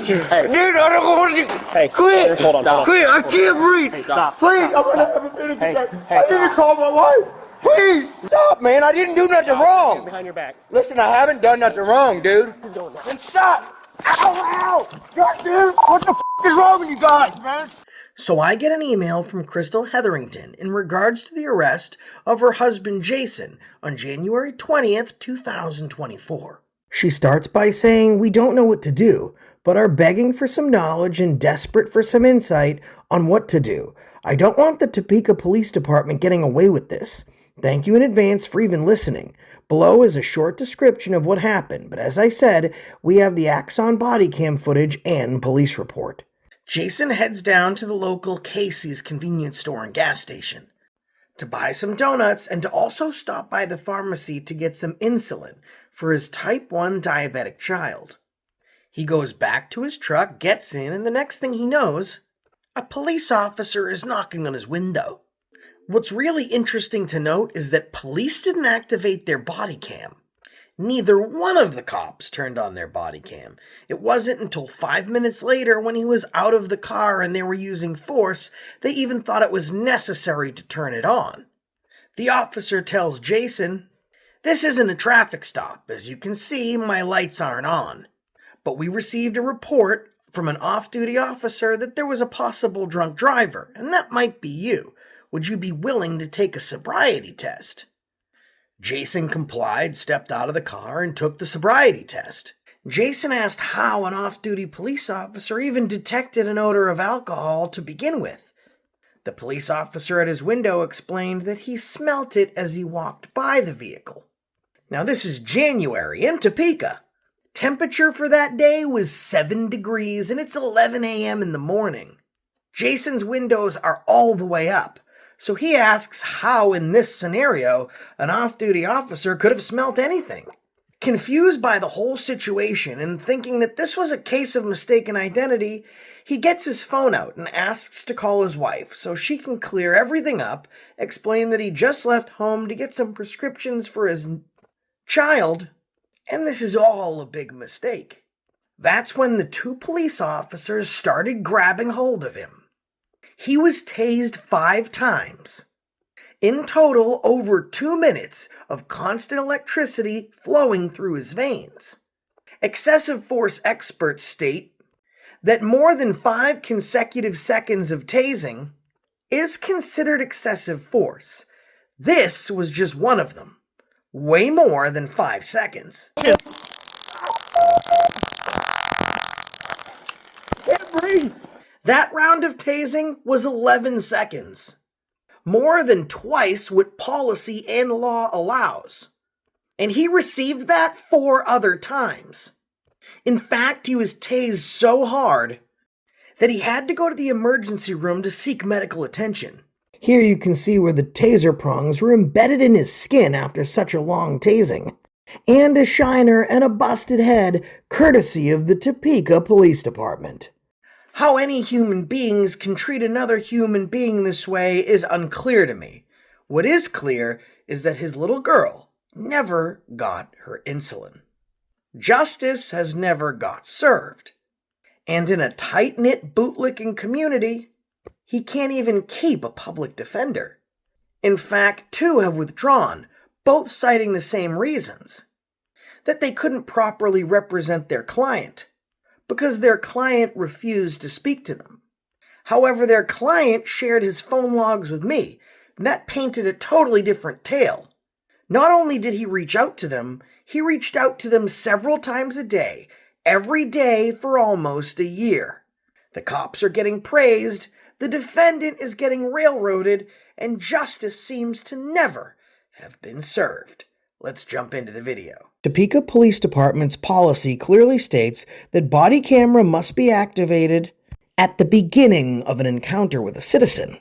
Hey. Dude, I don't want to. Hey. Quit. Hold on. Quit. I can't breathe. Hey, stop. Please. I'm going to have a minute. Hey. I need to call my wife. Please. Stop, man. I didn't do nothing wrong. Behind your back. Listen, I haven't done nothing wrong, dude. He's going down. Then stop. Ow, ow. God, dude. What the is wrong with you guys, man? So I get an email from Crystal Hetherington in regards to the arrest of her husband Jason on January 20th, 2024. She starts by saying we don't know what to do, but are begging for some knowledge and desperate for some insight on what to do. I don't want the Topeka Police Department getting away with this. Thank you in advance for even listening. Below is a short description of what happened, but as I said, we have the Axon body cam footage and police report. Jason heads down to the local Casey's convenience store and gas station to buy some donuts and to also stop by the pharmacy to get some insulin for his type 1 diabetic child. He goes back to his truck, gets in, and the next thing he knows, a police officer is knocking on his window. What's really interesting to note is that police didn't activate their body cam. Neither one of the cops turned on their body cam. It wasn't until 5 minutes later, when he was out of the car and they were using force, they even thought it was necessary to turn it on. The officer tells Jason, "This isn't a traffic stop. As you can see, my lights aren't on. But we received a report from an off-duty officer that there was a possible drunk driver, and that might be you. Would you be willing to take a sobriety test?" Jason complied, stepped out of the car, and took the sobriety test. Jason asked how an off-duty police officer even detected an odor of alcohol to begin with. The police officer at his window explained that he smelt it as he walked by the vehicle. Now this is January in Topeka. Temperature for that day was 7 degrees and it's 11 a.m. in the morning. Jason's windows are all the way up. So he asks how, in this scenario, an off-duty officer could have smelt anything. Confused by the whole situation and thinking that this was a case of mistaken identity, he gets his phone out and asks to call his wife so she can clear everything up, explain that he just left home to get some prescriptions for his child, and this is all a big mistake. That's when the two police officers started grabbing hold of him. He was tased 5 times. In total, over 2 minutes of constant electricity flowing through his veins. Excessive force experts state that more than 5 consecutive seconds of tasing is considered excessive force. This was just one of them. Way more than 5 seconds. Can't breathe. That round of tasing was 11 seconds. More than twice what policy and law allows. And he received that 4 other times. In fact, he was tased so hard that he had to go to the emergency room to seek medical attention. Here you can see where the taser prongs were embedded in his skin after such a long tasing. And a shiner and a busted head, courtesy of the Topeka Police Department. How any human beings can treat another human being this way is unclear to me. What is clear is that his little girl never got her insulin. Justice has never got served. And in a tight-knit bootlicking community, he can't even keep a public defender. In fact, 2 have withdrawn, both citing the same reasons. That they couldn't properly represent their client, because their client refused to speak to them. However, their client shared his phone logs with me, and that painted a totally different tale. Not only did he reach out to them, he reached out to them several times a day, every day for almost a year. The cops are getting praised, the defendant is getting railroaded, and justice seems to never have been served. Let's jump into the video. Topeka Police Department's policy clearly states that body camera must be activated at the beginning of an encounter with a citizen.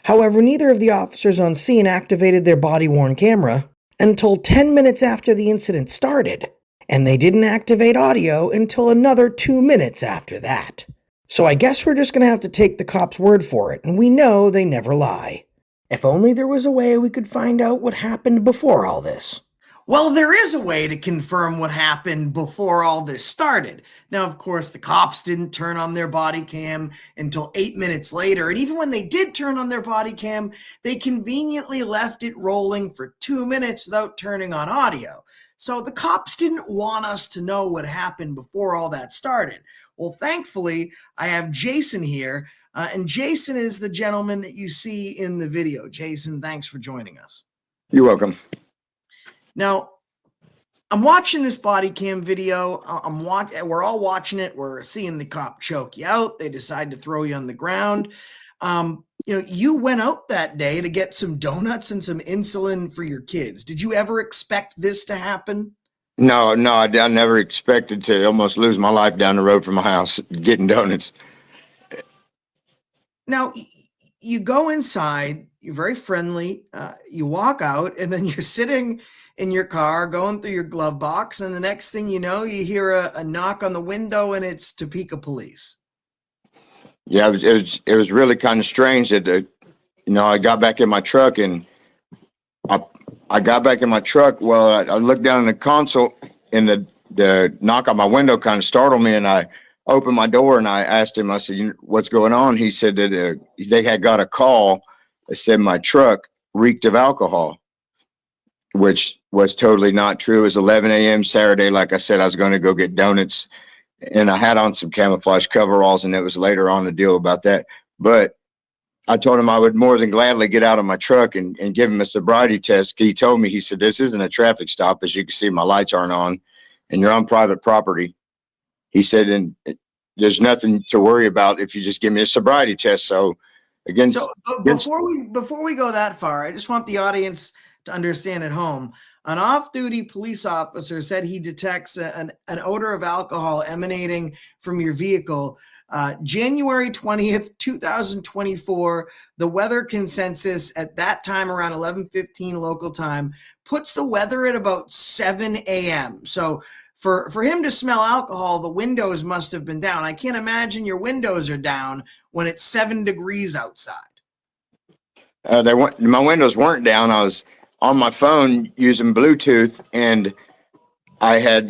However, neither of the officers on scene activated their body-worn camera until 10 minutes after the incident started, and they didn't activate audio until another 2 minutes after that. So I guess we're just going to have to take the cops' word for it, and we know they never lie. If only there was a way we could find out what happened before all this. Well, there is a way to confirm what happened before all this started. Now, of course, the cops didn't turn on their body cam until 8 minutes later. And even when they did turn on their body cam, they conveniently left it rolling for 2 minutes without turning on audio. So the cops didn't want us to know what happened before all that started. Well, thankfully, I have Jason here. And Jason is the gentleman that you see in the video. Jason, thanks for joining us. You're welcome. Now, I'm watching this body cam video. We're all watching it. We're seeing the cop choke you out. They decide to throw you on the ground. You went out that day to get some donuts and some insulin for your kids. Did you ever expect this to happen? No, I never expected to almost lose my life down the road from my house getting donuts. Now, you go inside. You're very friendly. You walk out, and then you're sitting in your car going through your glove box, and the next thing you know, you hear a knock on the window, and it's Topeka Police. Yeah, it was really kind of strange that I got back in my truck, and I got back in my truck. Well, I looked down in the console, and the knock on my window kind of startled me, and I opened my door and I asked him. I said, "What's going on?" He said that they had got a call that said my truck reeked of alcohol, which was totally not true. It was 11 a.m. Saturday. Like I said, I was going to go get donuts, and I had on some camouflage coveralls, and it was later on the deal about that. But I told him I would more than gladly get out of my truck and give him a sobriety test. He told me, he said, "This isn't a traffic stop. As you can see, my lights aren't on, and you're on private property." He said, "And there's nothing to worry about if you just give me a sobriety test." So again, before we go that far, I just want the audience to understand at home. An off-duty police officer said he detects an odor of alcohol emanating from your vehicle. January 20th, 2024, the weather consensus at that time around 11:15 local time puts the weather at about 7 a.m. So for him to smell alcohol, the windows must have been down. I can't imagine your windows are down when it's 7 degrees outside. My windows weren't down. I was on my phone using Bluetooth, and I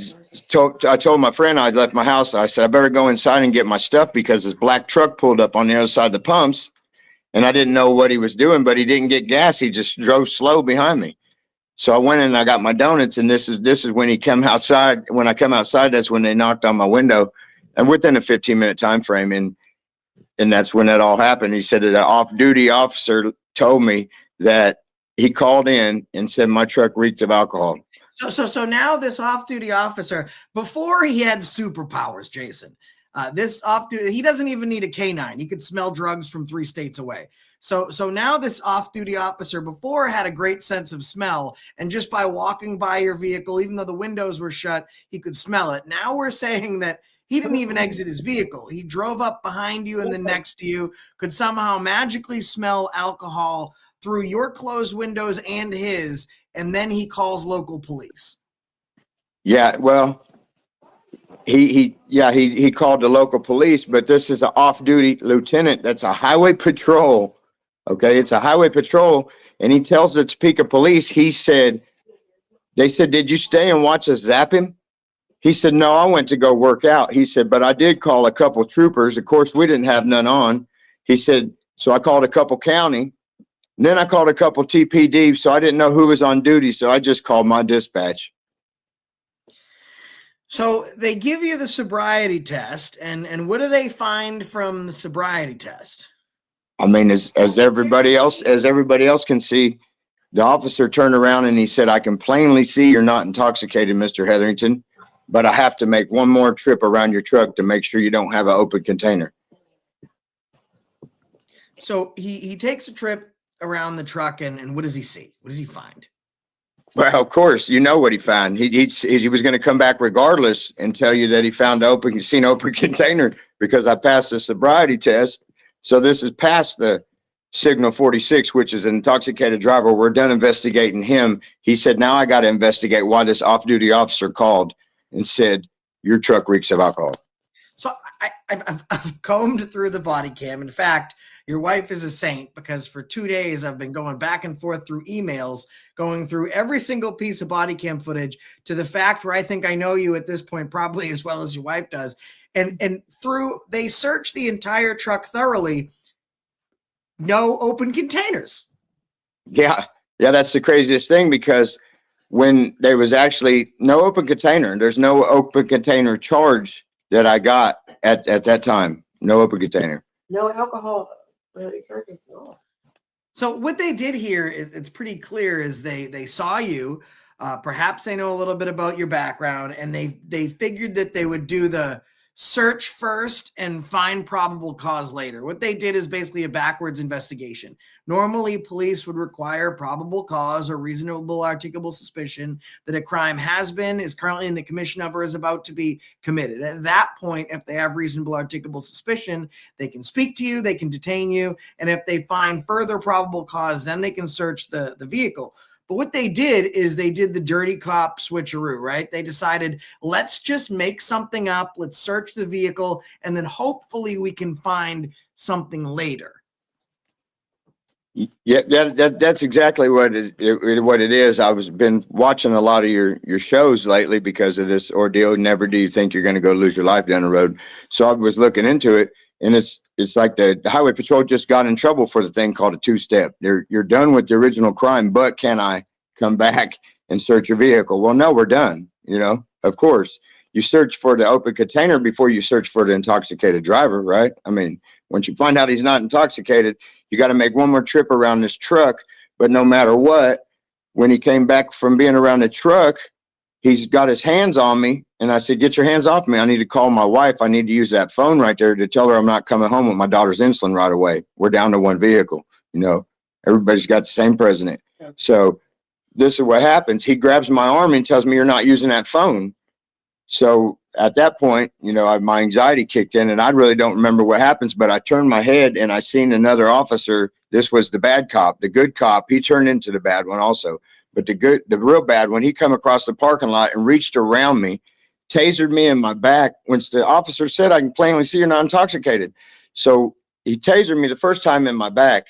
told my friend I'd left my house. I said, "I better go inside and get my stuff," because this black truck pulled up on the other side of the pumps, and I didn't know what he was doing, but he didn't get gas. He just drove slow behind me. So I went in and I got my donuts, and this is when he came outside. When I come outside, that's when they knocked on my window, and within a 15-minute time frame, and that's when that all happened. He said that an off-duty officer told me that he called in and said my truck reeked of alcohol. So now this off-duty officer, before he had superpowers, Jason, this off-duty, he doesn't even need a canine. He could smell drugs from 3 states away. So now this off-duty officer before had a great sense of smell, and just by walking by your vehicle, even though the windows were shut, he could smell it. Now we're saying that he didn't even exit his vehicle. He drove up behind you and then next to you, could somehow magically smell alcohol through your closed windows and his, and then he calls local police. Yeah, well, he called the local police, but this is an off-duty lieutenant. That's a highway patrol. Okay, it's a highway patrol, and he tells the Topeka Police. They said, "Did you stay and watch us zap him?" He said, "No, I went to go work out." He said, "But I did call a couple troopers. Of course, we didn't have none on." He said, "So I called a couple county. Then I called a couple TPD, so I didn't know who was on duty, so I just called my dispatch." So they give you the sobriety test, and what do they find from the sobriety test? I mean, as everybody else can see, the officer turned around and he said, "I can plainly see you're not intoxicated, Mr. Hetherington, but I have to make one more trip around your truck to make sure you don't have an open container." So he takes a trip around the truck, and what does he see? What does he find? Well, of course, you know what he found. He was going to come back regardless and tell you that he found an open container because I passed the sobriety test. So this is past the signal 46, which is an intoxicated driver. We're done investigating him. He said, "Now I got to investigate why this off-duty officer called and said your truck reeks of alcohol." So I've combed through the body cam. In fact, Your wife is a saint, because for 2 days I've been going back and forth through emails, going through every single piece of body cam footage, to the fact where I think I know you at this point probably as well as your wife does. And through, they searched the entire truck thoroughly. No open containers. Yeah. Yeah. That's the craziest thing, because when there was actually no open container, there's no open container charge that I got at that time. No open container. No alcohol charges at all. So what they did here, it's pretty clear, is they saw you. Perhaps they know a little bit about your background, and they figured that they would do the search first and find probable cause later. What they did is basically a backwards investigation. Normally, police would require probable cause or reasonable articulable suspicion that a crime has been, is currently in the commission of, or is about to be committed. At that point, if they have reasonable articulable suspicion, they can speak to you, they can detain you, and if they find further probable cause, then they can search the vehicle. But what they did is they did the dirty cop switcheroo, right? They decided, let's just make something up, let's search the vehicle, and then hopefully we can find something later. Yeah, that's exactly what it is. I was been watching a lot of your shows lately because of this ordeal. Never do you think you're going to go lose your life down the road. So I was looking into it, and it's like the Highway Patrol just got in trouble for the thing called a two-step. You're done with the original crime, but can I come back and search your vehicle? Well, no, we're done. You know, of course, you search for the open container before you search for the intoxicated driver, right? I mean, once you find out he's not intoxicated, you got to make one more trip around this truck. But no matter what, when he came back from being around the truck, he's got his hands on me. And I said, get your hands off me. I need to call my wife. I need to use that phone right there to tell her I'm not coming home with my daughter's insulin right away. We're down to one vehicle. You know, everybody's got the same president. Okay. So this is what happens. He grabs my arm and tells me, you're not using that phone. So at that point, you know, my anxiety kicked in, and I really don't remember what happens, but I turned my head and I seen another officer. This was the bad cop. The good cop, he turned into the bad one also. But the real bad one, he come across the parking lot and reached around me, tasered me in my back. Once the officer said, I can plainly see you're not intoxicated. So he tasered me the first time in my back.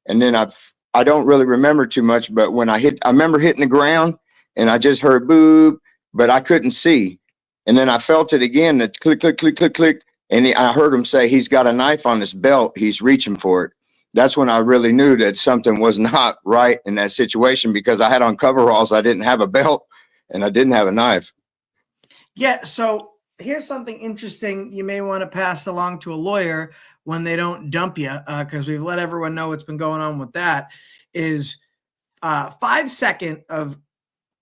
And then I don't really remember too much, but when I remember hitting the ground and I just heard boop, but I couldn't see. And then I felt it again, the click, click, click, click, click. And I heard him say, he's got a knife on his belt. He's reaching for it. That's when I really knew that something was not right in that situation, because I had on coveralls. I didn't have a belt and I didn't have a knife. Yeah. So here's something interesting you may want to pass along to a lawyer when they don't dump you, because we've let everyone know what's been going on with that, is 5 seconds of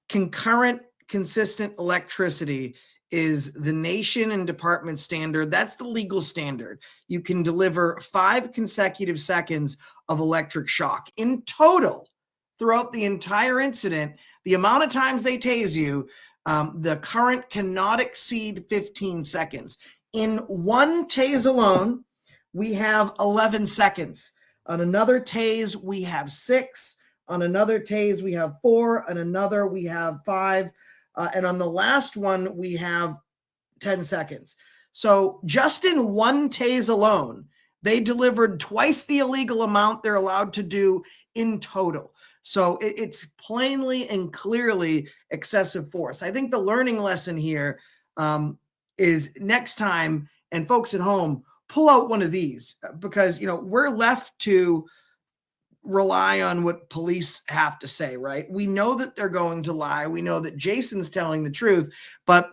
concurrent consistent electricity is the nation and department standard. That's the legal standard. You can deliver 5 consecutive seconds of electric shock. In total, throughout the entire incident, the amount of times they tase you, the current cannot exceed 15 seconds. In one tase alone, we have 11 seconds. On another tase, we have 6. On another tase, we have 4. On another, we have 5. And on the last one, we have 10 seconds. So just in one tase alone, they delivered twice the illegal amount they're allowed to do in total. So it's plainly and clearly excessive force. I think the learning lesson here is next time, and folks at home, pull out one of these, because, you know, we're left to rely on what police have to say, right? We know that they're going to lie. We know that Jason's telling the truth, but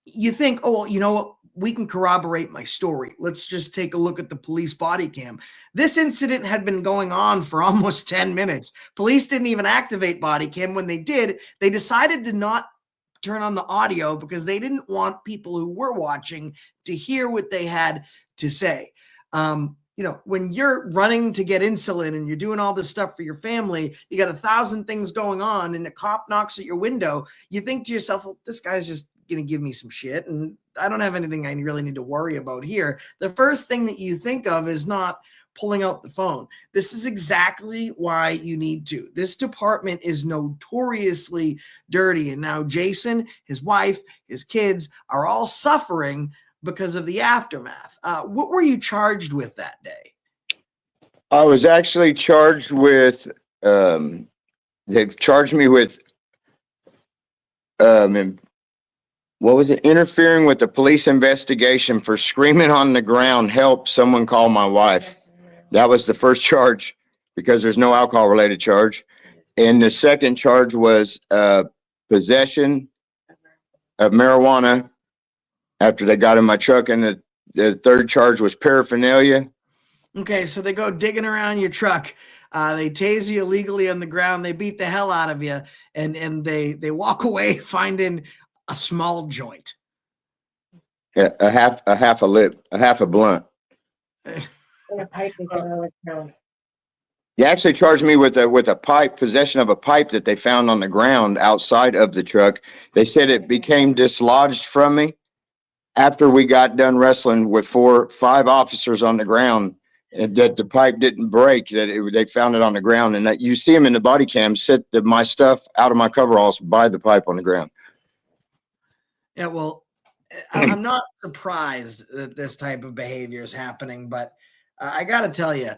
you think, oh, well, you know what? We can corroborate my story. Let's just take a look at the police body cam. This incident had been going on for almost 10 minutes. Police didn't even activate body cam. When they did, they decided to not turn on the audio because they didn't want people who were watching to hear what they had to say. You know, when you're running to get insulin and you're doing all this stuff for your family, you got 1,000 things going on, and the cop knocks at your window. You think to yourself, well, this guy's just going to give me some shit, and I don't have anything I really need to worry about here. The first thing that you think of is not pulling out the phone. This is exactly why you need to. This department is notoriously dirty. And now Jason, his wife, his kids are all suffering because of the aftermath. What were you charged with that day? I was actually charged with, they've charged me with, um, what was it? Interfering with the police investigation for screaming on the ground, help, someone call my wife. That was the first charge because there's no alcohol related charge. And the second charge was, possession of marijuana after they got in my truck. And the third charge was paraphernalia. Okay, so they go digging around your truck. They tase you illegally on the ground. They beat the hell out of you, and they walk away finding a small joint. A half a lip, a half a blunt. And a pipe is another count. They actually charged me with a pipe, possession of a pipe that they found on the ground outside of the truck. They said it became dislodged from me after we got done wrestling with 5 officers on the ground, and that the pipe didn't break, they found it on the ground, and that you see them in the body cam sit my stuff out of my coveralls by the pipe on the ground. Yeah, well, I'm not surprised that this type of behavior is happening, but I got to tell you,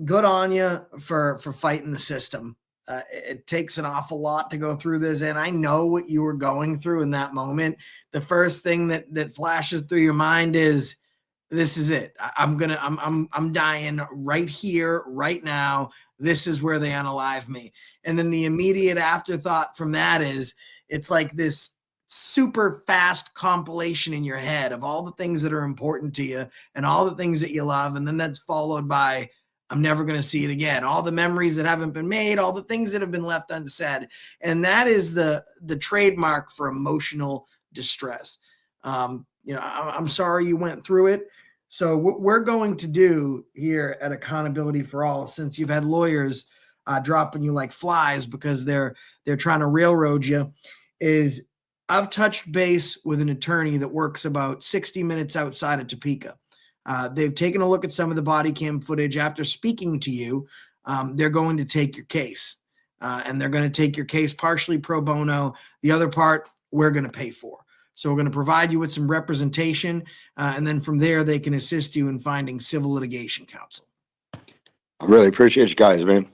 good on you for fighting the system. It takes an awful lot to go through this, and I know what you were going through in that moment. The first thing that flashes through your mind is, this is it. I'm dying right here, right now. This is where they unalive me. And then the immediate afterthought from that is, it's like this super fast compilation in your head of all the things that are important to you and all the things that you love. And then that's followed by, I'm never going to see it again. All the memories that haven't been made, all the things that have been left unsaid. And that is the trademark for emotional distress. I'm sorry you went through it. So what we're going to do here at Accountability for All, since you've had lawyers dropping you like flies because they're trying to railroad you, is I've touched base with an attorney that works about 60 minutes outside of Topeka. They've taken a look at some of the body cam footage. After speaking to you, they're going to take your case, and they're going to take your case partially pro bono. The other part, we're going to pay for. So we're going to provide you with some representation, and then from there, they can assist you in finding civil litigation counsel. I really appreciate you guys, man.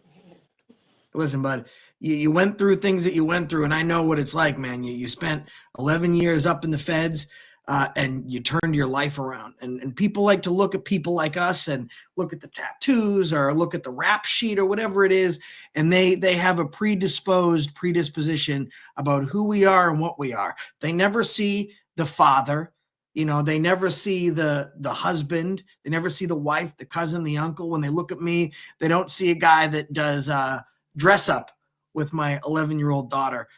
Listen, bud, you went through things that you went through, and I know what it's like, man. You spent 11 years up in the feds, and you turned your life around. And people like to look at people like us and look at the tattoos or look at the rap sheet or whatever it is, and they have a predisposition about who we are and what we are. They never see the father. They never see the husband. They never see the wife, the cousin, the uncle. When they look at me, they don't see a guy that does dress up with my 11-year-old daughter.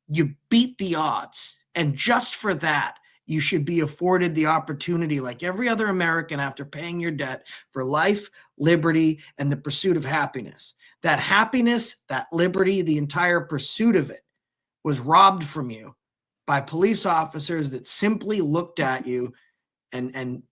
You beat the odds. And just for that, you should be afforded the opportunity, like every other American, after paying your debt, for life, liberty, and the pursuit of happiness. That happiness, that liberty, the entire pursuit of it was robbed from you by police officers that simply looked at you and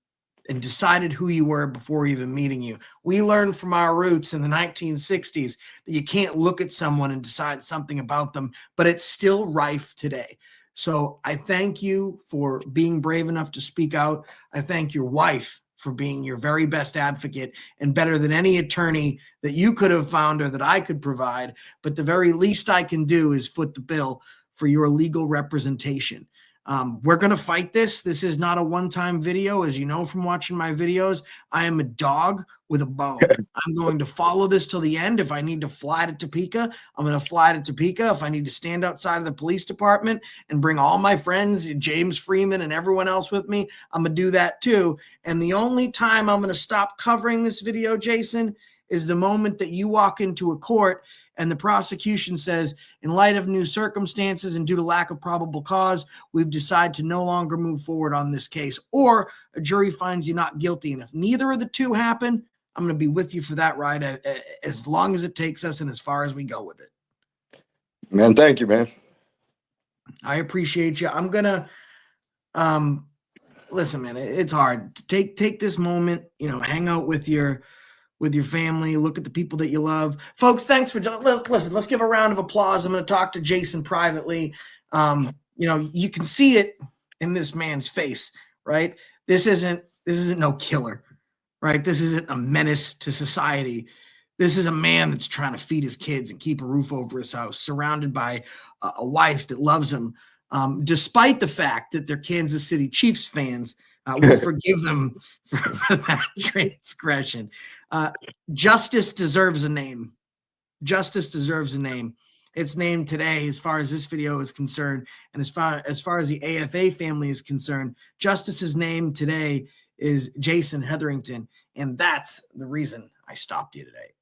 decided who you were before even meeting you. We learned from our roots in the 1960s that you can't look at someone and decide something about them, but it's still rife today. So I thank you for being brave enough to speak out. I thank your wife for being your very best advocate and better than any attorney that you could have found or that I could provide. But the very least I can do is foot the bill for your legal representation. We're going to fight this. This is not a one-time video. As you know from watching my videos, I am a dog with a bone. I'm going to follow this till the end. If I need to fly to Topeka, I'm going to fly to Topeka. If I need to stand outside of the police department and bring all my friends, James Freeman and everyone else with me, I'm going to do that too. And the only time I'm going to stop covering this video, Jason, is the moment that you walk into a court and the prosecution says, in light of new circumstances and due to lack of probable cause, we've decided to no longer move forward on this case, or a jury finds you not guilty. And if neither of the two happen, I'm going to be with you for that ride as long as it takes us and as far as we go with it. Man, thank you, man. I appreciate you. I'm going to, listen, man, it's hard. Take this moment, hang out with your family, look at the people that you love. Folks, thanks for listen. Let's give a round of applause. I'm going to talk to Jason privately. You can see it in this man's face, right? This isn't no killer. right? This isn't a menace to society. This is a man that's trying to feed his kids and keep a roof over his house, surrounded by a wife that loves him, despite the fact that they're Kansas City Chiefs fans. We'll forgive them for that transgression. Justice deserves a name. Justice deserves a name. It's named today, as far as this video is concerned, and as far as the AFA family is concerned. Justice's name today is Jason Hetherington, and that's the reason I stopped you today.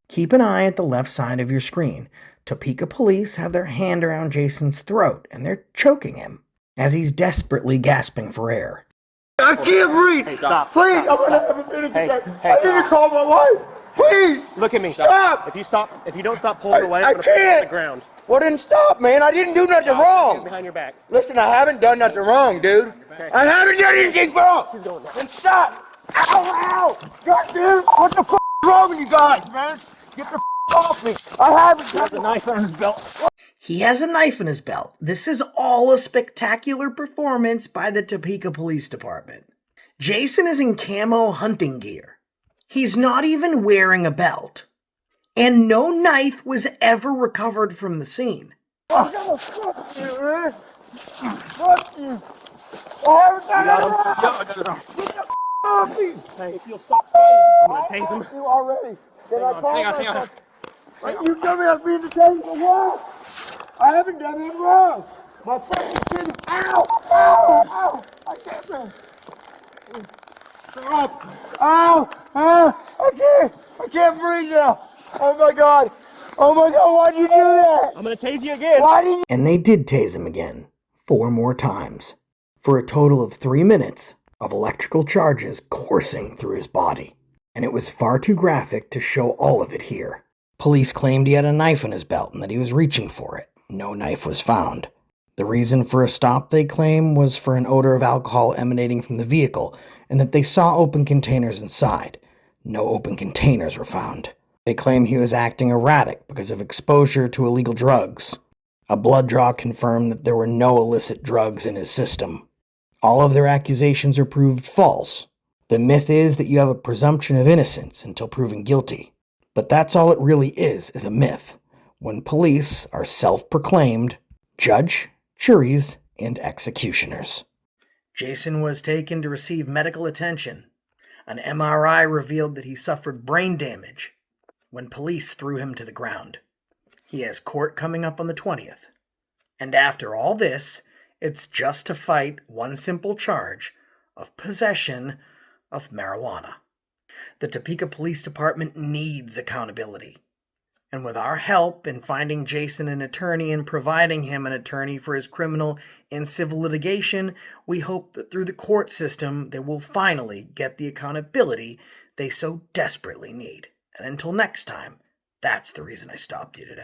Keep an eye at the left side of your screen. Topeka police have their hand around Jason's throat, and they're choking him as he's desperately gasping for air. I can't breathe. Hey, stop. Please, Stop, I'm gonna stop. have a minute. Hey, I need to call my wife. Please. Look at me. Stop. If you don't stop pulling away, I I'm gonna put you on can't. the ground. Well, then stop, man. I didn't do nothing wrong. Behind your back. Listen, I haven't done nothing wrong, dude. Okay. I haven't done anything wrong. He's going down. Then stop. Ow, ow. God, dude, what the f is wrong with you guys, man? Get the f off me. I haven't He has a done knife on his belt. He has a knife in his belt. This is all a spectacular performance by the Topeka Police Department. Jason is in camo hunting gear. He's not even wearing a belt. And no knife was ever recovered from the scene. I gotta fuck you, man. Fuck you. I haven't done nothing wrong. Get the f off me. Hey, if you'll stop fighting, I'm gonna tase him. You already. Did I call Hang on. myself? You tell me I'm being detained for what? I haven't done anything wrong. My fucking kid. Ow! Ow! Ow! I can't move. Stop! Ow! Ow! I can't breathe now. Oh my god! Oh my god! Why'd you do that? I'm gonna tase you again. Why did you? And they did tase him again, 4 more times, for a total of 3 minutes of electrical charges coursing through his body. And it was far too graphic to show all of it here. Police claimed he had a knife in his belt and that he was reaching for it. No knife was found. The reason for a stop, they claim, was for an odor of alcohol emanating from the vehicle, and that they saw open containers inside. No open containers were found. They claim he was acting erratic because of exposure to illegal drugs. A blood draw confirmed that there were no illicit drugs in his system. All of their accusations are proved false. The myth is that you have a presumption of innocence until proven guilty. But that's all it really is a myth, when police are self-proclaimed judge, juries, and executioners. Jason was taken to receive medical attention. An MRI revealed that he suffered brain damage when police threw him to the ground. He has court coming up on the 20th. And after all this, it's just to fight one simple charge of possession of marijuana. The Topeka Police Department needs accountability. And with our help in finding Jason an attorney and providing him an attorney for his criminal and civil litigation, we hope that through the court system they will finally get the accountability they so desperately need. And until next time, that's the reason I stopped you today.